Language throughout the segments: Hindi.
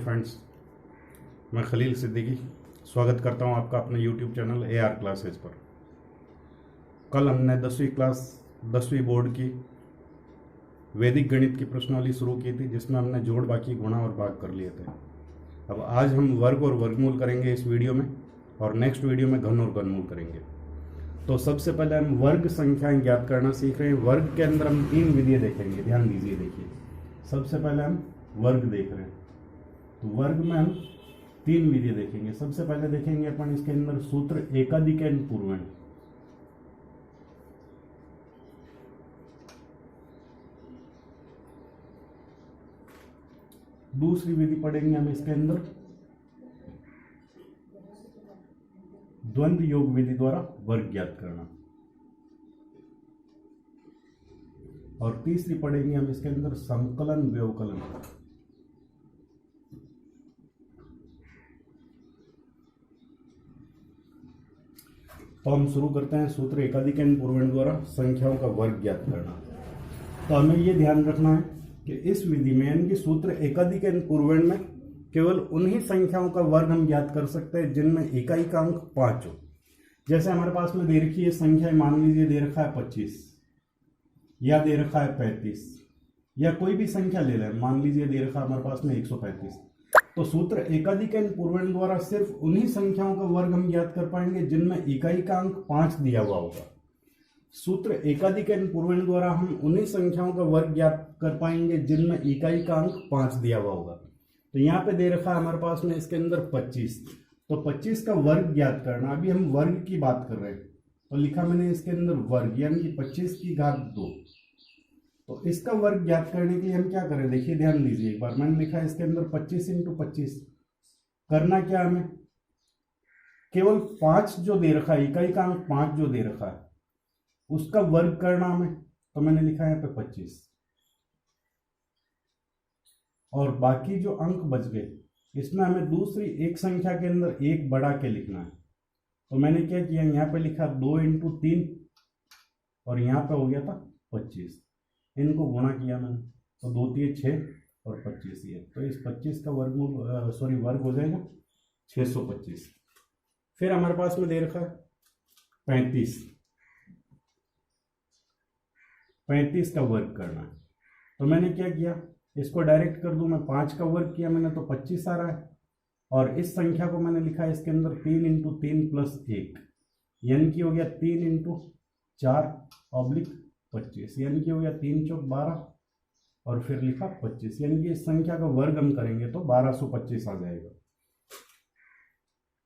फ्रेंड्स, मैं खलील सिद्दीकी स्वागत करता हूं आपका अपने YouTube चैनल AR क्लासेस पर। कल हमने 10वीं बोर्ड की वैदिक गणित की प्रश्नावली शुरू की थी, जिसमें हमने जोड़, बाकी, गुणा और भाग कर लिए थे। अब आज हम वर्ग और वर्गमूल करेंगे इस वीडियो में, और नेक्स्ट वीडियो में घन और घनमूल करेंगे। तो सबसे पहले हम वर्ग संख्याएं ज्ञात करना सीख रहे हैं। वर्ग के अंदर हम 3 विधियाँ देखेंगे, ध्यान दीजिए। देखिए, सबसे पहले हम वर्ग देख रहे हैं, तो वर्ग में हम 3 विधियाँ देखेंगे। सबसे पहले देखेंगे अपन इसके अंदर सूत्र एकाधिक एन पूर्वण। दूसरी विधि पढ़ेंगे हम इसके अंदर द्वंद्व योग विधि द्वारा वर्ग ज्ञात करना, और तीसरी पढ़ेंगे हम इसके अंदर संकलन व्यवकलन। तो हम शुरू करते हैं सूत्र एकाधिक एन पूर्वण द्वारा संख्याओं का वर्ग ज्ञात करना। तो हमें यह ध्यान रखना है कि इस विधि में, यानी कि सूत्र एकाधिक एन पूर्वण में, केवल उन्हीं संख्याओं का वर्ग हम ज्ञात कर सकते हैं जिनमें इकाई का अंक 5 हो। जैसे हमारे पास में दे रखी है संख्या, मान लीजिए दे रखा है 25 या दे रखा है 35, या कोई भी संख्या ले लें, मान लीजिए दे रखा है हमारे पास में 135। तो सूत्र एकाधिक एन पूर्वण द्वारा सिर्फ उन्हीं संख्याओं का वर्ग हम ज्ञात कर पाएंगे जिनमें इकाई का अंक 5 दिया हुआ होगा। सूत्र एकाधिक एन पूर्वण द्वारा हम उन्हीं संख्याओं का वर्ग ज्ञात कर पाएंगे जिनमें इकाई का अंक 5 दिया हुआ होगा। तो यहाँ पे दे रखा है हमारे पास में इसके अंदर 25, तो 25 का वर्ग ज्ञात करना। अभी हम वर्ग की बात कर रहे हैं, तो लिखा मैंने इसके अंदर वर्ग, यानी कि 25 की घात 2। तो इसका वर्ग ज्ञात करने के लिए हम क्या करें, देखिए ध्यान दीजिए। एक बार मैंने लिखा है इसके अंदर 25 × 25। करना क्या हमें, केवल 5 जो दे रखा है, इकाई का अंक 5 जो दे रखा है, उसका वर्ग करना हमें। तो मैंने लिखा है यहाँ पे 25, और बाकी जो अंक बच गए, इसमें हमें दूसरी एक संख्या के अंदर एक बढ़ा के लिखना है। तो मैंने क्या किया, यहाँ पे लिखा 2 × 3, और यहाँ पे हो गया था 25। इनको गुणा किया मैंने, तो 2 × 3 = 6 और 25 ये, तो इस 25 का वर्गमूल वर्ग हो जाएगा 625। फिर हमारे पास में दे रखा है 35 का वर्ग करना है। तो मैंने क्या किया, इसको डायरेक्ट कर दूं मैं, 5 का वर्ग किया मैंने तो 25 आ रहा है, और इस संख्या को मैंने लिखा है इसके अंदर 3 × 3 + 1, यानी कि हो गया 3 × 4 / 25, यानी कि हो गया 3 × 4 = 12, और फिर लिखा 25, यानी कि इस संख्या का वर्ग हम करेंगे तो 1225 आ जाएगा।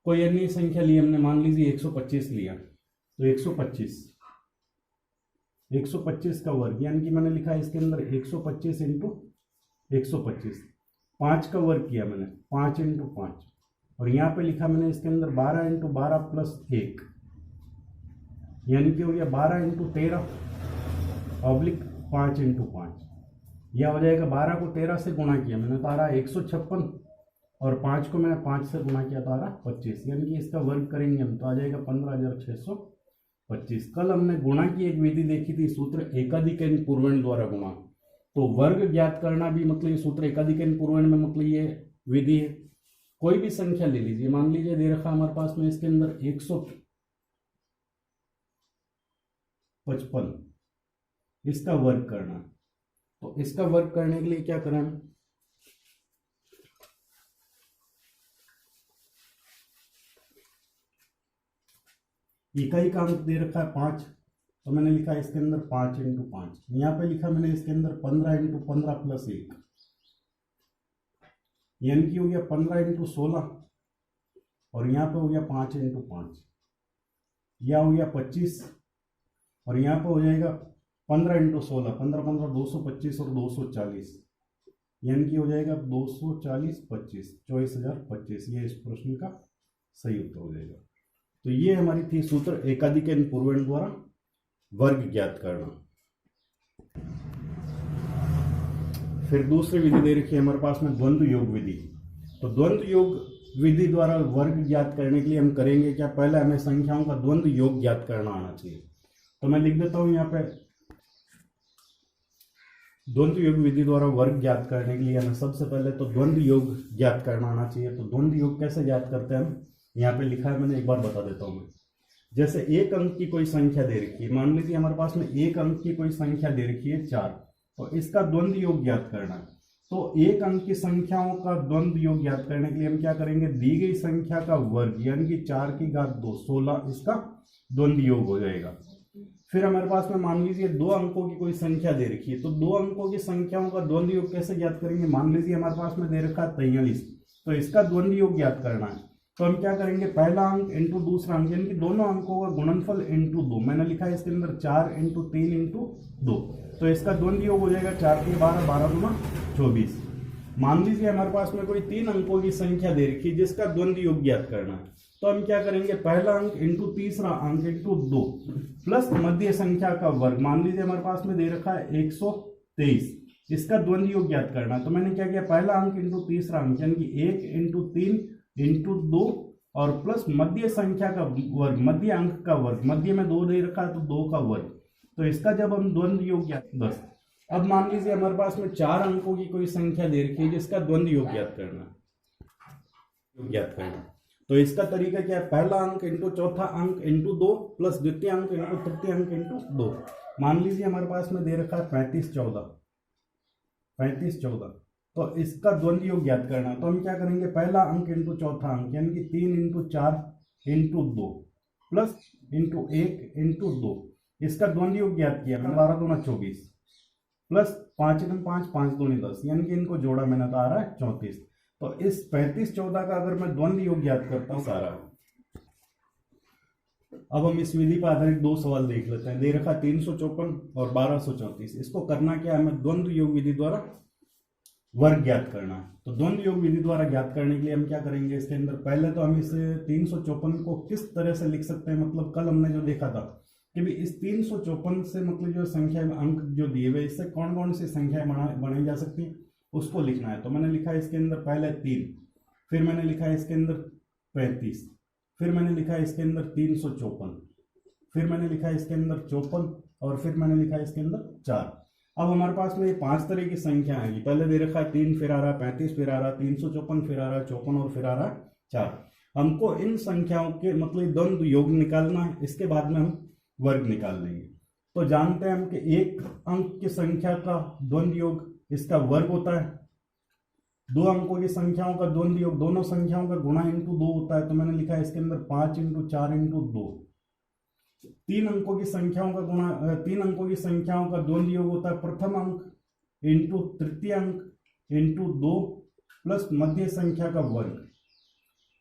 कोई अन्य संख्या ली हमने, मान लीजिए 125 लिया, तो 125 का वर्ग, यानी कि मैंने लिखा है इसके अंदर 125 × 125। 5 का वर्ग किया मैंने, 5 × 5, और यहाँ पे लिखा मैंने इसके अंदर 12 × 12 + 1, यानी कि हो गया 12 × 13 / 5 × 5। यह हो जाएगा 12 को 13 से गुणा किया मैंने तो आ रहा 156, और 5 को मैंने 5 से गुणा किया तो आ रहा 25, यानी कि इसका वर्ग करेंगे हम तो आ जाएगा 15,625। कल हमने गुणा की एक विधि देखी थी, सूत्र एकाधिक एन पूर्वण द्वारा गुणा। तो वर्ग ज्ञात करना भी मतलब ये सूत्र एकाधिक एन पूर्वण में मतलब ये विधि है। कोई भी संख्या ले लीजिए, मान लीजिए दे रखा हमारे पास में इसके अंदर 155, इसका वर्ग करना। तो इसका वर्ग करने के लिए क्या करें हम, इकाई का अंक दे रखा है 5, तो मैंने लिखा है इसके अंदर 5 × 5। यहाँ पे लिखा मैंने इसके अंदर 15 × 15 + 1, यानी कि हो गया 15 × 16, और यहाँ पे हो गया 5 × 5, यह हो गया 25, और यहाँ पे हो जाएगा 15 × 16, 15 15 225 और 240, यानी कि हो जाएगा 240 25, 24,025। ये इस प्रश्न का सही उत्तर हो जाएगा। तो ये हमारी थी सूत्र एकाधिक एन पूर्वण द्वारा वर्ग ज्ञात करना। फिर दूसरी विधि दे रखी है हमारे पास में द्वंद्व योग विधि। तो द्वंद्व योग विधि द्वारा वर्ग ज्ञात करने के लिए हम करेंगे क्या, पहले हमें संख्याओं का द्वंद्व योग ज्ञात करना आना चाहिए। तो मैं लिख देता हूं यहाँ पे द्वंद्व योग विधि द्वारा वर्ग ज्ञात करने के लिए हमें सबसे पहले तो द्वंद्व योग ज्ञात करना आना चाहिए। तो द्वंद्व योग कैसे ज्ञात करते हैं हम, यहाँ पे लिखा है, मैंने एक बार बता देता हूँ मैं। जैसे एक अंक की कोई संख्या दे रखी है, मान लीजिए हमारे पास में एक अंक की कोई संख्या दे रखी है 4, तो इसका द्वंद्व योग ज्ञात करना है। तो एक अंक की संख्याओं का द्वंद्व योग ज्ञात करने के लिए हम क्या करेंगे, दी गई संख्या का वर्ग यानी कि 4 की घात 2 16, इसका द्वंद्व योग हो जाएगा। फिर हमारे पास में मान लीजिए दो अंकों की कोई संख्या दे रखी है, तो दो अंकों की संख्याओं का द्वंद्व योग कैसे ज्ञात करेंगे, मान लीजिए हमारे पास में दे रखा है 43, तो इसका द्वंद्व योग ज्ञात करना है। तो हम क्या करेंगे, पहला अंक इंटू दूसरा अंक यानी कि दोनों अंकों का गुणनफल इंटू 2, मैंने लिखा है इसके अंदर 4 इंटू 3 इंटू 2, तो इसका द्वंद्व योग हो जाएगा 4 के 12 12 दूना 24। मान लीजिए हमारे पास में कोई 3 अंकों की संख्या दे रखी है जिसका द्वंद्व योग ज्ञात करना है। तो हम क्या करेंगे, पहला अंक इंटू तीसरा अंक इंटू 2 प्लस मध्य संख्या का वर्ग, मान लीजिए हमारे पास में दे रखा है 123, इसका द्वंद्व योग ज्ञात करना है। तो मैंने क्या किया, पहला अंक इंटू तीसरा अंक यानी कि 1 इंटू 3 इंटू 2 और प्लस मध्य संख्या का वर्ग, मध्य अंक का वर्ग, मध्य में 2 दे रखा है तो 2 का वर्ग, तो इसका जब हम द्वंद्व योग ज्ञात 10। अब मान लीजिए हमारे पास में 4 अंकों की कोई संख्या दे रखी है जिसका द्वंद्व योग ज्ञात करना, तो इसका तरीका क्या है, पहला अंक इंटू चौथा अंक इंटू 2 प्लस द्वितीय अंक इंटू तृतीय अंक इंटू 2। मान लीजिए हमारे पास में दे रखा है 35 14, तो इसका द्वंद्व योग ज्ञात करना। तो हम क्या करेंगे, पहला अंक इंटू चौथा अंक यानी कि 3 into 4 into 2 plus into 1 into 2, इसका द्वंद्व योग ज्ञात किया मैंने, 12 दूना 24 प्लस 5 एकम 5 5 दूनी 10, यानी कि इनको जोड़ा मैंने तो आ रहा है 34। तो इस 35 14 का अगर मैं द्वंद्व योग ज्ञात करता हूं सारा। अब हम इस विधि पर आधारित 2 सवाल देख लेते हैं। दे रखा 354 और 1234, इसको करना क्या है, हमें द्वंद्व योग विधि द्वारा वर्ग ज्ञात करना है। तो द्वंद्व योग विधि द्वारा ज्ञात करने के लिए हम क्या करेंगे, इसके अंदर पहले तो हम इस 354 को किस तरह से लिख सकते हैं, मतलब कल हमने जो देखा था कि भी इस 354 से मतलब जो संख्या अंक जो दिए हुए, इससे कौन कौन सी संख्याएं बनाई जा सकती हैं उसको लिखना है। तो मैंने लिखा है इसके अंदर पहले 3, फिर मैंने लिखा है इसके अंदर 35, फिर मैंने लिखा है इसके अंदर 354, फिर मैंने लिखा है इसके अंदर 54 और फिर मैंने लिखा है इसके अंदर 4। अब हमारे पास में ये 5 तरह की संख्या आएगी, पहले दे रखा है 3, फिर आ रहा है 35, फिर आ रहा है 354, फिर आ रहा है 54 और फिर आ रहा है 4। हमको इन संख्याओं के मतलब द्वंद्व योग निकालना है, इसके बाद में हम वर्ग निकाल लेंगे। तो जानते हैं हम कि एक अंक की संख्या का द्वंद्व योग इसका वर्ग होता है, 2 अंकों की संख्याओं का द्वंद्व योग दोनों संख्याओं का गुणा इंटू 2 होता है। तो मैंने लिखा है इसके अंदर 5 इंटू 4 इंटू 2। 3 अंकों की संख्याओं का गुणा 3 अंकों की संख्याओं का द्वंद्व योग होता है प्रथम अंक इंटू तृतीय अंक इंटू 2 प्लस मध्य संख्या का वर्ग।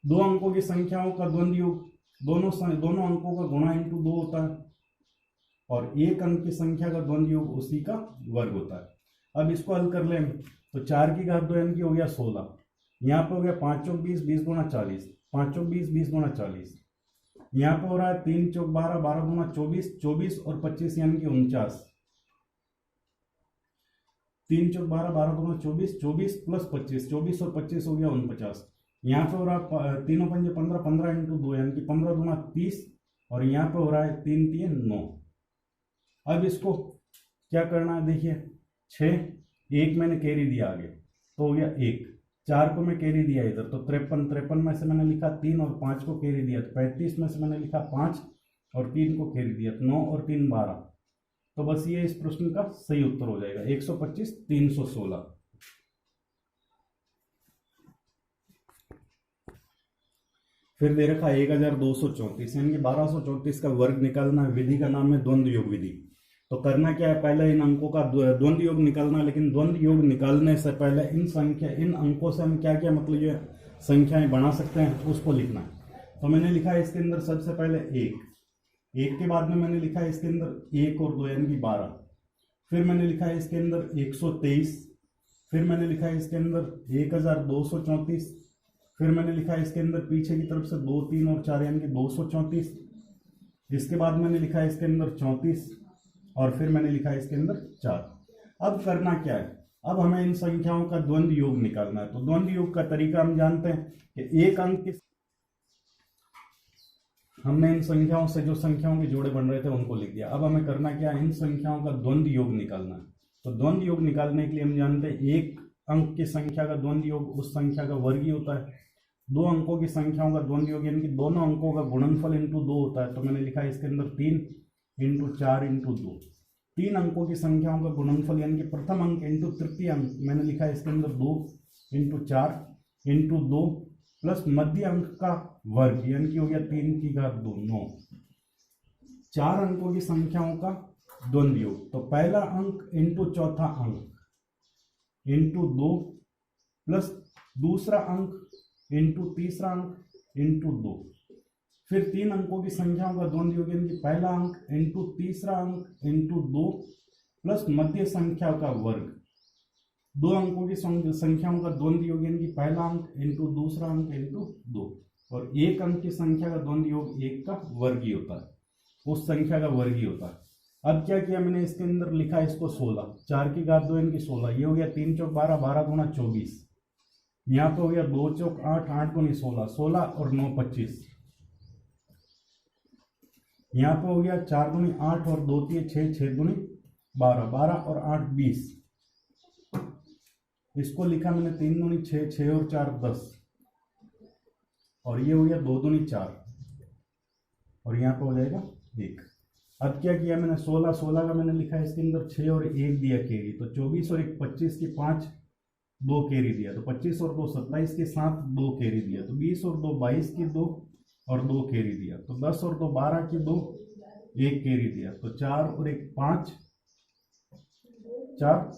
2 अंकों की संख्याओं का द्वंद्व योग दोनों अंकों का गुणा इंटू 2 होता है और 1 अंक की संख्या का द्वंद्व योग उसी का वर्ग होता है। अब इसको हल कर लें तो 4 की घात 2 यानी कि हो गया 16, यहाँ पे हो गया 5 चौक 20 20 गुना 40, 5 चौक 20 20 गुना 40, यहाँ पे हो रहा है 3 चौक 12 12 गुना 24 24 और 25 यानी कि 49, 3 चौक 12 12 गुना 24 24 प्लस 25 24 और 25 हो गया 49, यहाँ पे हो रहा है तीनों पंजे 15 15 इंटू 2 यानी कि 15 गुना 30 और यहाँ पे हो रहा है 3 3 9। अब इसको क्या करना है, देखिए 6 1 मैंने कैरी दिया आगे तो हो गया 1, 4 को मैं कैरी दिया इधर तो 53 में से मैंने लिखा 3 और 5 को कैरी दिया तो 35 में से मैंने लिखा 5 और 3 को कैरी दिया तो 9 और 3 12। तो बस ये इस प्रश्न का सही उत्तर हो जाएगा 125 316। फिर दे रखा 1234 यानी कि 1234 का वर्ग निकालना है। विधि का नाम है द्वंद्व योग विधि। तो करना क्या है, पहले इन अंकों का द्वंद्व योग निकालना, लेकिन द्वंद्व योग निकालने से पहले इन अंकों से हम क्या क्या मतलब ये संख्याएं बना सकते हैं उसको लिखना है। तो मैंने लिखा है इसके अंदर सबसे पहले 1 के बाद में मैंने लिखा है इसके अंदर 1 और 2 यानी कि 12, फिर मैंने लिखा है इसके अंदर 123, फिर मैंने लिखा है इसके अंदर 1234, फिर मैंने लिखा है इसके अंदर पीछे की तरफ से 2 3 और 4 यानी कि 234, इसके बाद मैंने लिखा है इसके अंदर 34 और फिर मैंने लिखा है इसके अंदर 4। अब करना क्या है, अब हमें इन संख्याओं का द्वंद्व योग निकालना है। तो द्वंद्व योग का तरीका हम जानते हैं कि एक अंक की हमने इन संख्याओं से जो संख्याओं के जोड़े बन रहे थे उनको लिख दिया। अब हमें करना क्या है, इन संख्याओं का द्वंद्व योग निकालना है। तो द्वंद्व योग निकालने के लिए हम जानते हैं एक अंक की संख्या का द्वंद्व योग उस संख्या का वर्ग ही होता है। दो अंकों की संख्याओं का द्वंद्व योग यानी कि दोनों अंकों का गुणनफल इंटू 2 होता है। तो मैंने लिखा है इसके अंदर 3 इंटू 4 इंटू 2। तीन अंकों की संख्याओं का गुणनफल यानी कि प्रथम अंक इंटू तृतीय अंक, मैंने लिखा है इसके अंदर 2 इंटू 4 इंटू 2 प्लस मध्य अंक का वर्ग यानी कि हो गया 3 की घात 2 9। चार अंकों की संख्याओं का द्वंद्व योग, तो पहला अंक इंटू चौथा अंक इंटू 2 प्लस दूसरा अंक इंटू तीसरा अंक इंटू 2। फिर तीन अंकों की संख्याओं का द्वंद्व योग यानी कि पहला अंक इंटू तीसरा अंक इंटू 2 प्लस मध्य संख्या का वर्ग। दो अंकों की संख्याओं का द्वंद्व योग यानी कि पहला अंक इंटू दूसरा अंक इंटू 2, और एक अंक की संख्या का द्वंद्व योग एक का वर्ग ही होता है, उस संख्या का वर्ग ही होता है। अब क्या किया मैंने, इसके अंदर लिखा इसको 16, 4 की घात 2 यानी कि 16, ये हो गया 3 चौक 12, 12 दूना 24, यहाँ पे हो गया 2 चौक 8, 8 दूनी 16, 16 और 9 25, यहाँ पे हो गया 4 दूनी 8 और 2 3 6, 6 दूनी 12, 12 और 8 20, इसको लिखा मैंने 3 दूनी 6, 6 और 4 10, और ये हो गया 2 दूनी 4, और यहाँ पे हो जाएगा 1। अब क्या किया मैंने, 16 16 का मैंने लिखा है इसके अंदर 6 और 1 दिया कैरी, तो 24 और 1 25 की 5 2 कैरी दिया, तो 25 और 2 27 के साथ 2 कैरी दिया, तो 20 और 2 22 की 2 और 2 कैरी दिया, तो 10 और 2 12 की 2 1 कैरी दिया, तो 4 और 1 5 4,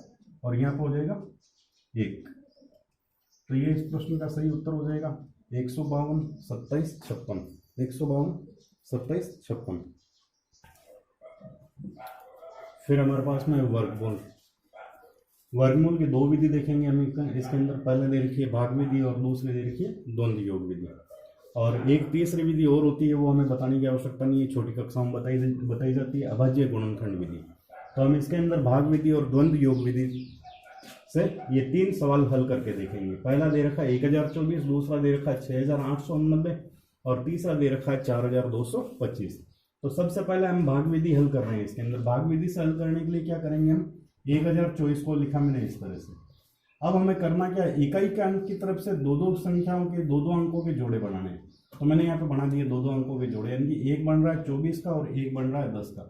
और यहाँ पर हो जाएगा 1। तो ये इस प्रश्न का सही उत्तर हो जाएगा 152 27 56, 152 27 56। फिर हमारे पास में वर्गमूल, वर्गमूल की दो विधि देखेंगे हम। इसके अंदर पहले दे रखी है भाग विधि और दूसरी दे रखी है द्वंद्व योग विधि, और एक तीसरी विधि और होती है, वो हमें बताने की आवश्यकता नहीं है, छोटी कक्षाओं में बताई जाती है, अभाज्य गुणनखंड विधि। तो हम इसके अंदर भाग विधि और द्वंद्व योग विधि से ये तीन सवाल हल करके देखेंगे। पहला दे रखा है 1024, दूसरा दे रखा है 6889 और तीसरा दे रखा है 4225। तो सबसे पहले हम भाग विधि हल कर रहे हैं। इसके अंदर भाग विधि से हल करने के लिए क्या करेंगे, हम 1024 को लिखा मैंने इस तरह से। अब हमें करना क्या है, इकाई के अंक की तरफ से दो दो संख्याओं के दो दो अंकों के जोड़े बनाने हैं। तो मैंने यहाँ पे बना दिए दो दो अंकों के जोड़े, यानी कि एक बन रहा है 24 का और एक बन रहा है 10 का।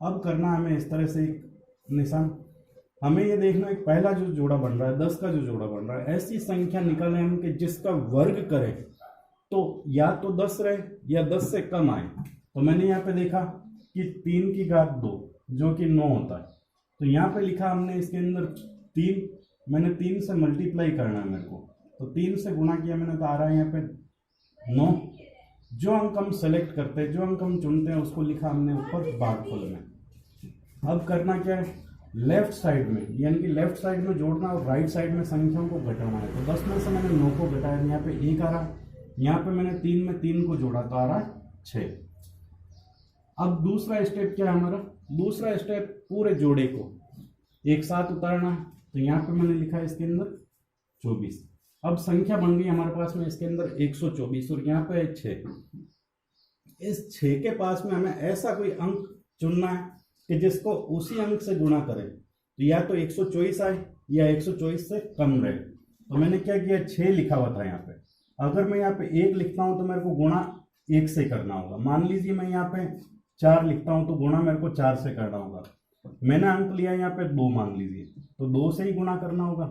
अब करना हमें इस तरह से एक निशान, हमें ये देखना है पहला जो जोड़ा बन रहा है 10 का जो जोड़ा बन रहा है, ऐसी संख्या निकालें हम कि जिसका वर्ग करें तो या तो 10 रहे या 10 से कम आए। तो मैंने यहाँ पे देखा कि 3 की घात 2 जो कि 9 होता है, तो यहाँ पे लिखा हमने इसके अंदर 3, मैंने 3 से मल्टीप्लाई करना है मेरे को, तो 3 से गुणा किया मैंने, तो आ रहा है यहाँ पे 9। जो अंक हम सेलेक्ट करते हैं, जो अंक हम चुनते हैं, उसको लिखा हमने ऊपर भागफल में। अब करना क्या है, लेफ्ट साइड में यानी कि लेफ्ट साइड में जोड़ना और राइट साइड में संख्याओं को घटाना है। तो 10 में से मैंने 9 को घटाया, यहाँ पे 1 आ रहा है, यहाँ पे मैंने 3 में 3 को जोड़ा तो आ रहा है 6। अब दूसरा स्टेप क्या है हमारा, दूसरा स्टेप पूरे जोड़े को एक साथ उतारना है। तो यहाँ पे मैंने लिखा है इसके अंदर 24। अब संख्या बन गई हमारे पास में इसके अंदर 124 और यहाँ पे 6। इस 6 के पास में हमें ऐसा कोई अंक चुनना है कि जिसको उसी अंक से गुणा करें, तो या तो 124 आए या 124 से कम रहे। तो मैंने क्या किया, 6 लिखा हुआ था यहाँ पे, अगर मैं यहाँ पे 1 लिखता हूँ तो मेरे को गुणा 1 से करना होगा। मान लीजिए मैं यहाँ पे 4 लिखता हूँ तो गुणा मेरे को 4 से करना होगा। मैंने अंक लिया यहाँ पे 2 मान लीजिए, तो 2 से ही गुणा करना होगा।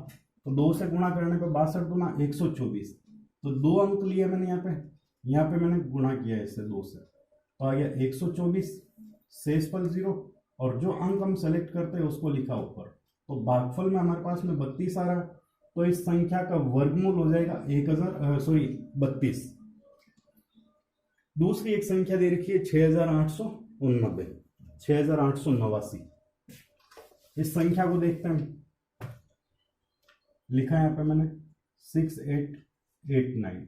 तो 2 से गुणा करने पे 62 गुना 124, तो 2 अंक लिए मैंने यहाँ पे मैंने गुणा किया इससे 2 से, तो आ गया 124, शेषफल 0, और जो अंक हम सेलेक्ट करते हैं उसको लिखा ऊपर। तो भागफल में हमारे पास में 32 आ रहा है, तो इस संख्या का वर्गमूल हो जाएगा 32। दूसरी एक संख्या दे रखी है 6889, 6889। इस संख्या को देखते हैं, लिखा है यहाँ पे मैंने 6889,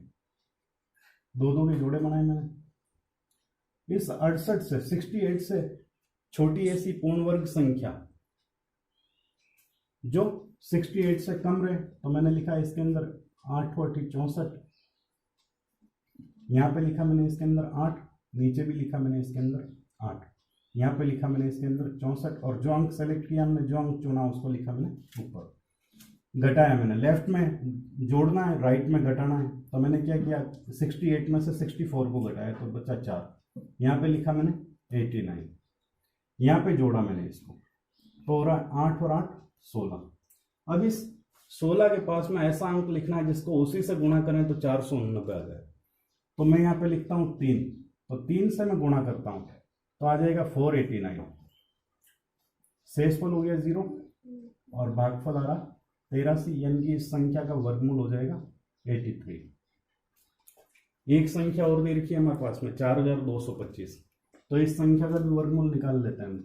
दो दो के जोड़े बनाए मैंने। इस 68 से 68 से छोटी ऐसी पूर्ण वर्ग संख्या जो 68 से कम रहे, तो मैंने लिखा है इसके अंदर 8 64, यहाँ पे लिखा मैंने इसके अंदर 8, नीचे भी लिखा मैंने इसके अंदर 8। यहाँ पे लिखा मैंने इसके अंदर 64, और जो अंक सेलेक्ट किया हमने, जो अंक चुना उसको लिखा मैंने ऊपर। घटाया मैंने, लेफ्ट में जोड़ना है, राइट में घटाना है, तो मैंने क्या किया 68 में से 64 को घटाया तो बचा 4। यहाँ पे लिखा मैंने 89, यहाँ पे जोड़ा मैंने इसको, तो हो रहा है 8 और 8 16। अब इस 16 के पास में ऐसा अंक लिखना है जिसको उसी से गुणा करें तो 489 आ जाए। तो मैं यहाँ पे लिखता हूँ 3, तो 3 से मैं गुणा करता हूँ तो आ जाएगा 489। शेषफल हो गया 0 और भागफल आ रहा 83, यानी कि इस संख्या का वर्गमूल हो जाएगा 83। एक संख्या और दे रखी है हमारे पास में 4225, तो इस संख्या का भी वर्गमूल निकाल लेते हैं हम।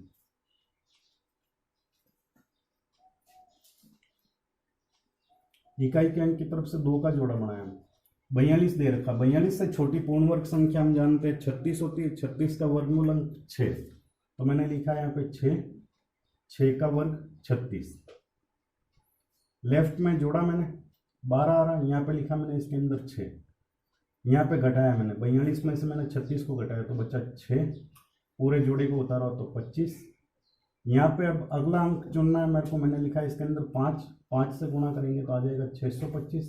इकाई के अंक की तरफ से 2 का जोड़ा बनाया हम। 42 दे रखा, 42 से छोटी पूर्ण वर्ग संख्या हम जानते हैं 36 होती है, 36 का वर्गमूल अंक 6, तो मैंने लिखा है यहाँ पे 6 का वर्ग 36। लेफ्ट में जोड़ा मैंने 12 आ रहा है, यहाँ पे लिखा मैंने इसके अंदर 6, यहाँ पे घटाया मैंने 42 में से मैंने 36 को घटाया तो बच्चा 6, पूरे जोड़े को उतारा तो 25। यहाँ पे अब अगला अंक चुनना है मेरे को, मैंने लिखा है इसके अंदर 5 से गुणा करेंगे तो आ जाएगा 625,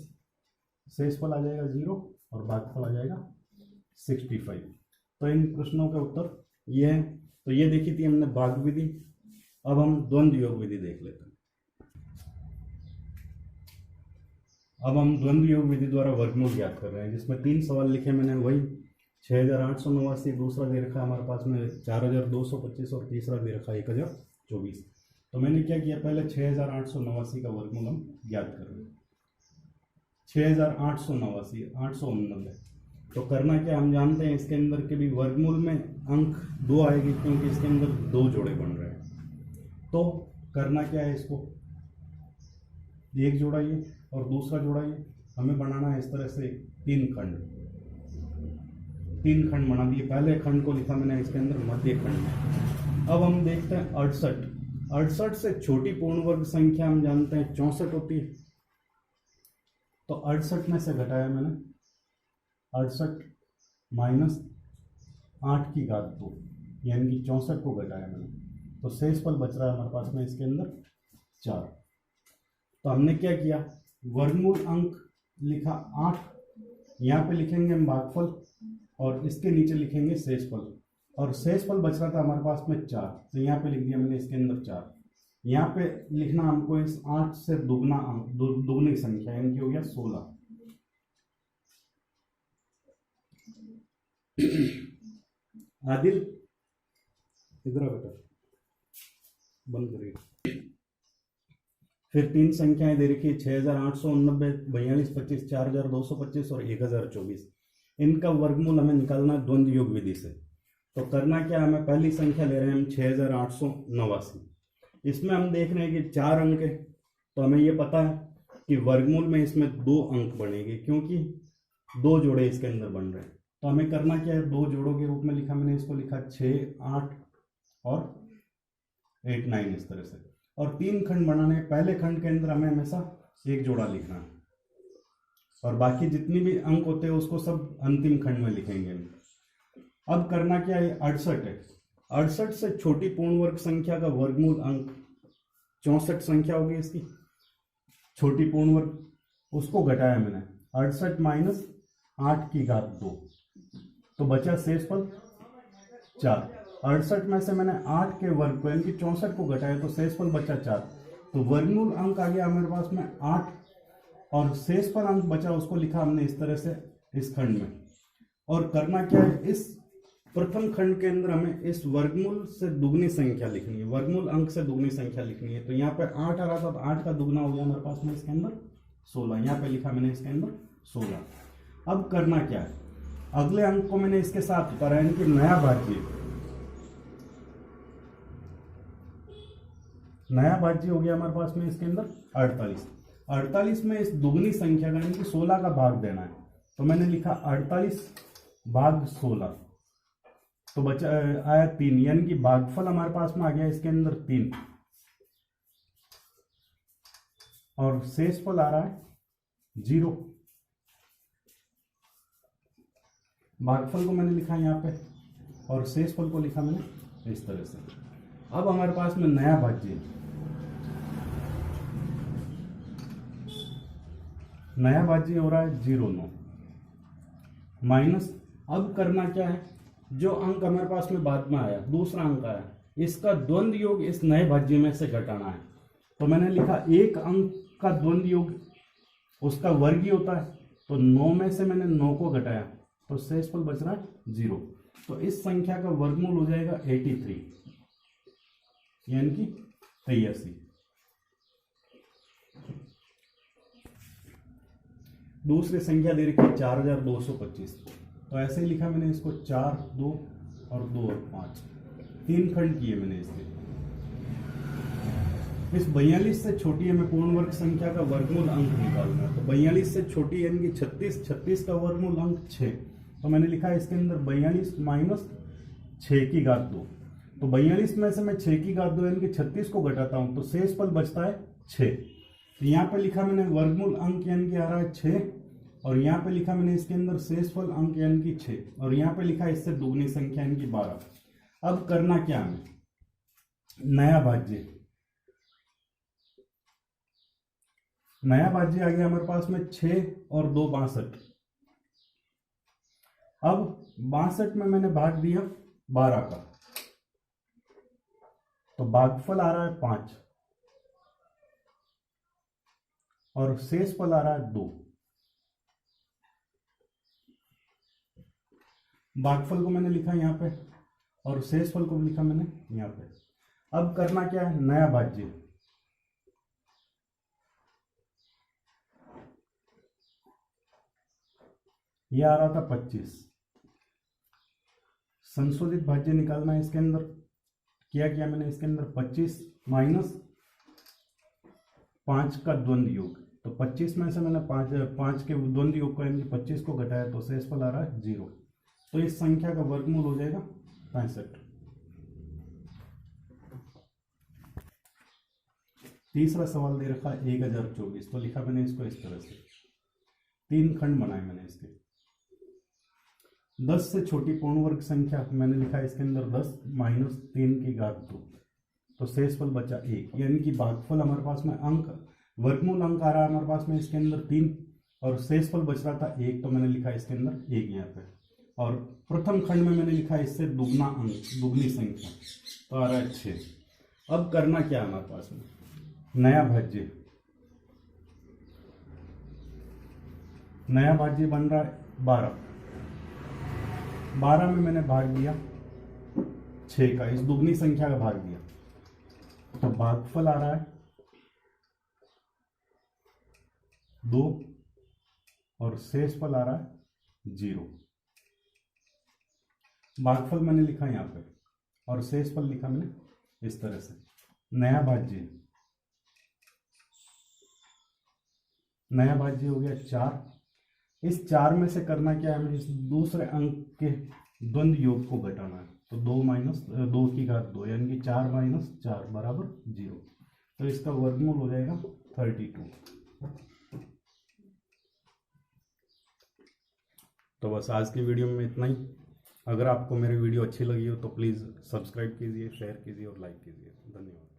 शेषफल आ जाएगा 0 और भागफल आ जाएगा 65। तो इन प्रश्नों के उत्तर ये है। तो ये देखी थी हमने भाग विधि। अब हम द्वंद्व योग विधि देख लेते हैं। अब हम द्वंद्व योग विधि द्वारा वर्गमूल ज्ञात कर रहे हैं, जिसमें 3 सवाल लिखे मैंने, वही 6889, दूसरा दे रखा है हमारे पास में 4225 और तीसरा दे रखा है 1024। तो मैंने क्या किया, पहले 6889 का वर्गमूल हम ज्ञात कर रहे हैं। 6889 889, तो करना क्या, हम जानते हैं इसके अंदर के भी वर्गमूल में अंक 2 आएगी, क्योंकि इसके अंदर 2 जोड़े बन रहे हैं। तो करना क्या है, इसको एक जोड़ा ये और दूसरा जोड़ा ये, हमें बनाना है इस तरह से 3 खंड बना दिए। पहले खंड को लिखा मैंने इसके अंदर मध्य खंड में। अब हम देखते हैं 68 से छोटी पूर्ण वर्ग संख्या हम जानते हैं 64 होती है, तो 68 में से घटाया मैंने 68 माइनस 8 की घात 2, यानी कि 64 को घटाया मैंने, तो शेषफल बच रहा है हमारे पास में इसके अंदर 4। तो हमने क्या किया, वर्गमूल अंक लिखा 8, यहाँ पे लिखेंगे हम भागफल और इसके नीचे लिखेंगे शेषफल, और शेषफल बच रहा था हमारे पास में 4, तो यहाँ पे लिख दिया मैंने इसके अंदर 4। यहाँ पे लिखना हमको इस 8 से दुगना अंक, दुगनी संख्या, यानी कि हो गया 16। आदिल इधर आ बेटा, बंद करिए। फिर 3 संख्याएं दे रखी 6889, 4225, 4225 और 1024। इनका वर्गमूल हमें निकालना है द्वंद्व योग विधि से। तो करना क्या, हमें पहली संख्या ले रहे हैं हम 6889। इसमें हम देख रहे हैं कि 4 अंक है, तो हमें ये पता है कि वर्गमूल में इसमें 2 अंक बनेंगे, क्योंकि 2 जोड़े इसके अंदर बन रहे हैं। तो हमें करना क्या है, 2 जोड़ों के रूप में लिखा मैंने, इसको लिखा 6, 8 और 8, 9 इस तरह से। और 3 खंड बनाने, पहले खंड के अंदर हमें हमेशा एक जोड़ा लिखना है, और बाकी जितनी भी अंक होते हैं उसको सब अंतिम खंड में लिखेंगे। अब करना क्या है, 68 है, 68 से छोटी पूर्ण वर्ग संख्या का वर्गमूल अंक 64 संख्या होगी इसकी छोटी पूर्ण वर्ग, उसको घटाया मैंने 68 माइनस 8 की घात 2, तो बचा शेषफल 4। 68 में से मैंने 8 के वर्ग को यानी कि 64 को घटाया तो शेषफल बचा 4, तो वर्गमूल अंक आ गया मेरे पास में 8, और शेषफल अंक बचा उसको लिखा हमने इस तरह से इस खंड में। और करना क्या है, इस प्रथम खंड के अंदर हमें इस वर्गमूल से दुगनी संख्या लिखनी है, वर्गमूल अंक से दुगनी संख्या लिखनी है। तो यहाँ पे 8 आ रहा था, तो 8 का दुगना हो गया मेरे पास में इसके अंदर 16, यहाँ पे लिखा मैंने इसके अंदर 16। अब करना क्या है, अगले अंक को मैंने इसके साथ उतारा, यानी कि नया भाज्य हो गया हमारे पास में इसके अंदर 48। 48 में इस दुगनी संख्या का यानी कि 16 का भाग देना है, तो मैंने लिखा 48 भाग 16, तो बचा आया 3, यानी कि भागफल हमारे पास में आ गया इसके अंदर 3, और शेषफल आ रहा है 0। भागफल को मैंने लिखा यहाँ पे और शेषफल को लिखा मैंने इस तरह से। अब हमारे पास में नया भाज्य, नया भाज्य हो रहा है 0,9 माइनस, अब करना क्या है, जो अंक हमारे पास में बाद में आया, दूसरा अंक आया, इसका द्वंद्व योग इस नए भाज्य में से घटाना है। तो मैंने लिखा एक अंक का द्वंद्व योग उसका वर्ग ही होता है, तो 9 में से मैंने 9 को घटाया तो शेषफल बच रहा है 0। तो इस संख्या का वर्गमूल हो जाएगा 83 यानी कि 83। दूसरी संख्या दे रखी है 4225, तो ऐसे ही लिखा मैंने इसको 4, 2 और 2 और 5, 3 खंड किए मैंने इसके। इस 42 से छोटी हमें पूर्ण वर्ग संख्या का वर्गमूल अंक निकालना है। तो 42 से छोटी यानी कि 36, 36 का वर्गमूल अंक 6, तो मैंने लिखा है इसके अंदर 42 माइनस 6 की घात 2। तो 42 में से मैं 6 की घात 2 यानी कि 36 को घटाता हूं तो शेषफल बचता है 6। तो यहाँ पे लिखा मैंने वर्गमूल अंक यानी कि आ रहा है 6, और यहाँ पे लिखा मैंने इसके अंदर शेषफल अंक यानी कि 6, और यहाँ पे लिखा इससे दुगनी संख्या यानी कि 12। अब करना क्या है, नया भाज्य, नया भाज्य आ गया हमारे पास में 6 और 2 62। अब 62 में मैंने भाग दिया 12 का, तो भागफल आ रहा है 5 और शेषफल आ रहा है 2। भागफल को मैंने लिखा यहां पे और शेषफल को लिखा मैंने यहां पे। अब करना क्या है, नया भाज्य, यह आ रहा था 25, संशोधित भाज्य निकालना है इसके अंदर। किया मैंने इसके अंदर 25 माइनस 5 का द्वंद्व योग, तो 25 में से मैंने 5 के द्वंद्व योग का यानी 25 को घटाया तो शेषफल आ रहा है 0। तो इस संख्या का वर्गमूल हो जाएगा 65। तीसरा सवाल दे रखा है 1024, तो लिखा मैंने इसको इस तरह से, 3 खंड बनाए मैंने इसके। 10 से छोटी पूर्ण वर्ग संख्या मैंने लिखा है इसके अंदर 10 माइनस 3 की घात 2, तो शेषफल बचा 1, यानी कि भागफल हमारे पास में अंक, वर्गमूल अंक आ रहा है हमारे पास में इसके अंदर 3 और शेषफल बच रहा था 1, तो मैंने लिखा इसके अंदर 1 यहाँ पे। और प्रथम खंड में मैंने लिखा इससे दुगना अंक, दुगनी संख्या, तो आ रहा है 6। अब करना क्या है हमारे पास में, नया भाज्य, नया भाज्य बन रहा है 12, 12 में मैंने भाग दिया 6 का, इस दुगनी संख्या का भाग दिया, तो भागफल आ रहा है 2 और शेषफल आ रहा है 0। भागफल मैंने लिखा यहां पे और शेषफल लिखा मैंने इस तरह से। नया भाज्य, नया भाज्य हो गया 4, इस 4 में से करना क्या है, हमें इस दूसरे अंक के द्वंद्व योग को घटाना है, तो 2 माइनस 2 की घात 2 यानी कि 4 माइनस 4 बराबर 0, तो इसका वर्गमूल हो जाएगा 32। तो बस आज की वीडियो में इतना ही। अगर आपको मेरी वीडियो अच्छी लगी हो तो प्लीज़ सब्सक्राइब कीजिए, शेयर कीजिए और लाइक कीजिए। धन्यवाद।